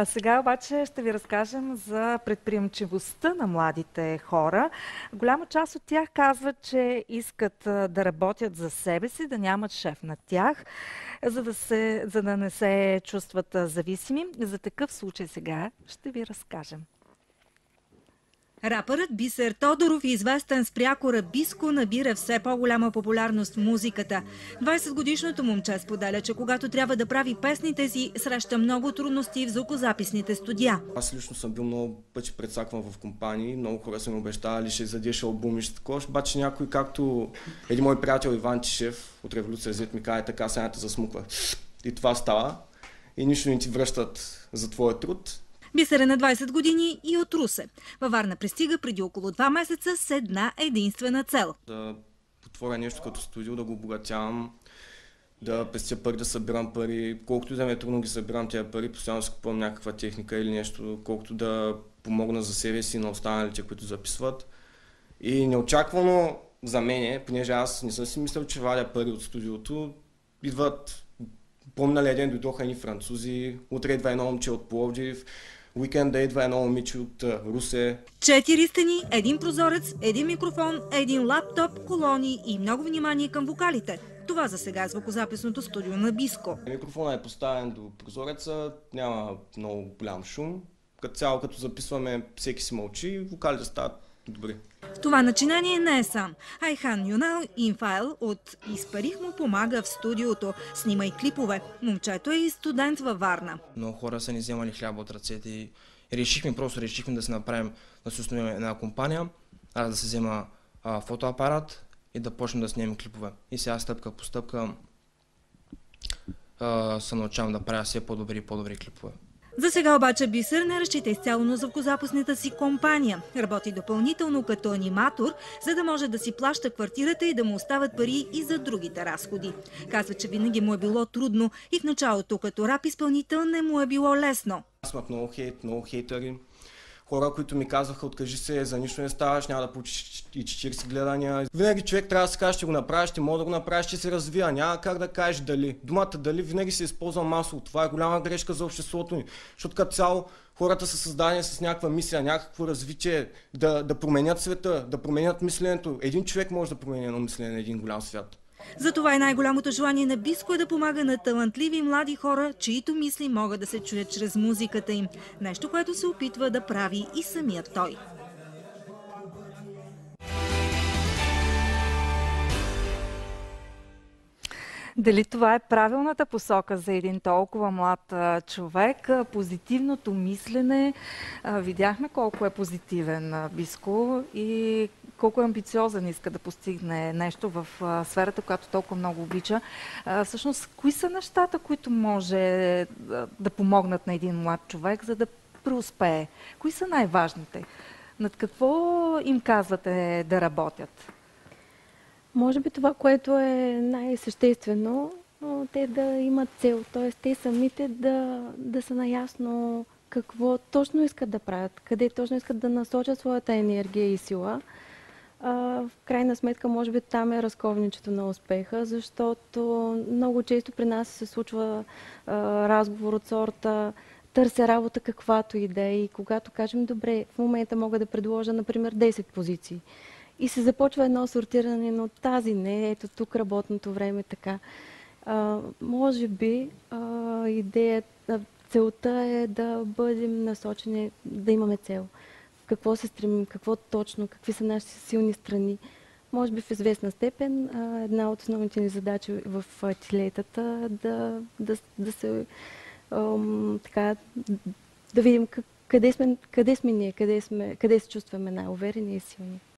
Сега обаче ще ви разкажем за предприемчивостта на младите хора. Голяма част от тях казват, че искат да работят за себе си, да нямат шеф над тях, за да не се чувстват зависими. За такъв случай сега ще ви разкажем. Рапърът Бисер Тодоров, известен с прякора Биско, набира все по-голяма популярност в музиката. 20-годишното момче споделя, че когато трябва да прави песните си, среща много трудности в звукозаписните студия. Аз лично съм бил много пъти прецакван в компании, много хора са ми обещавали, ще издадеш албуми, ще такова, обаче някой, както един мой приятел Иван Тишев от Революция Z ми каза, така сега те засмуква. И това става. И нищо не ти връщат за твоя труд. Бисер е на 20 години и от Русе. Във Варна пристига преди около 2 месеца с една единствена цел. Да отворя нещо като студио, да го обогатявам, да пестя пари, да събирам пари. Колкото и да ме е трудно ги събирам тези пари, постоянно си купувам някаква техника или нещо, колкото да помогна за себе си и на останалите, които записват. И неочаквано за мен, понеже аз не съм си мислил, че вадя пари от студиото, идват, помня ли един дойдоха едни французи, утре идва едно момче от Пловдив, уикенда идва едно момиче от Русе. 4 стени, един прозорец, един микрофон, един лаптоп, колони и много внимание към вокалите. Това за сега е звукозаписното студио на Биско. Микрофонът е поставен до прозореца, няма много голям шум. Като цяло, като записваме, всеки си мълчи, вокалите стават добри. В това начинание не е сам. Айхан Юнал Инфайл от Изпарих му помага в студиото. Снима и клипове. Момчето е и студент във Варна. Много хора са ни вземали хляба от ръцете и решихме да се направим, да се основим една компания, да се взема фотоапарат и да почнем да снимем клипове. И сега стъпка по стъпка се научавам да правя все по-добри и по-добри клипове. За сега обаче Бисер не разчита изцяло на звукозаписната си компания. Работи допълнително като аниматор, за да може да си плаща квартирата и да му остават пари и за другите разходи. Казва, че винаги му е било трудно и в началото като рап изпълнител не му е било лесно. Аз имах много хейт, много хейтери. Хора, които ми казваха, откажи се, за нищо не ставаш, няма да получиш и 40 гледания. Винаги човек трябва да се каже, ще го направиш, ще мога да го направиш, ще се развия. Няма как да кажеш дали. Думата дали винаги се използва масово. Това е голяма грешка за обществото ни. Защото като цяло хората са създадени с някаква мисия, някакво развитие, да променят света, да променят мисленето. Един човек може да промени едно мислене на един голям свят. Затова и най-голямото желание на Биско е да помага на талантливи млади хора, чието мисли могат да се чуят чрез музиката им. Нещо, което се опитва да прави и самият той. Дали това е правилната посока за един толкова млад човек? Позитивното мислене. Видяхме колко е позитивен Биско и колко е амбициозен, иска да постигне нещо в сферата, която толкова много обича. Всъщност, кои са нещата, които може да помогнат на един млад човек, за да преуспее? Кои са най-важните? Над какво им казвате да работят? Може би това, което е най-съществено, те да имат цел, т.е. те самите да са наясно какво точно искат да правят, къде точно искат да насочат своята енергия и сила. В крайна сметка, може би там е разковничето на успеха, защото много често при нас се случва разговор от сорта търся работа каквато и да е и когато кажем, добре, в момента мога да предложа, например, 10 позиции. И се започва едно сортиране, но тази не, ето тук работното време така. Може би идеята, целта е да бъдем насочени, да имаме цел. Какво се стремим, какво точно, какви са нашите силни страни. Може би в известна степен една от основните ни задачи в ателиетата да се така, да видим къде сме ние, къде се чувстваме най-уверени и силни.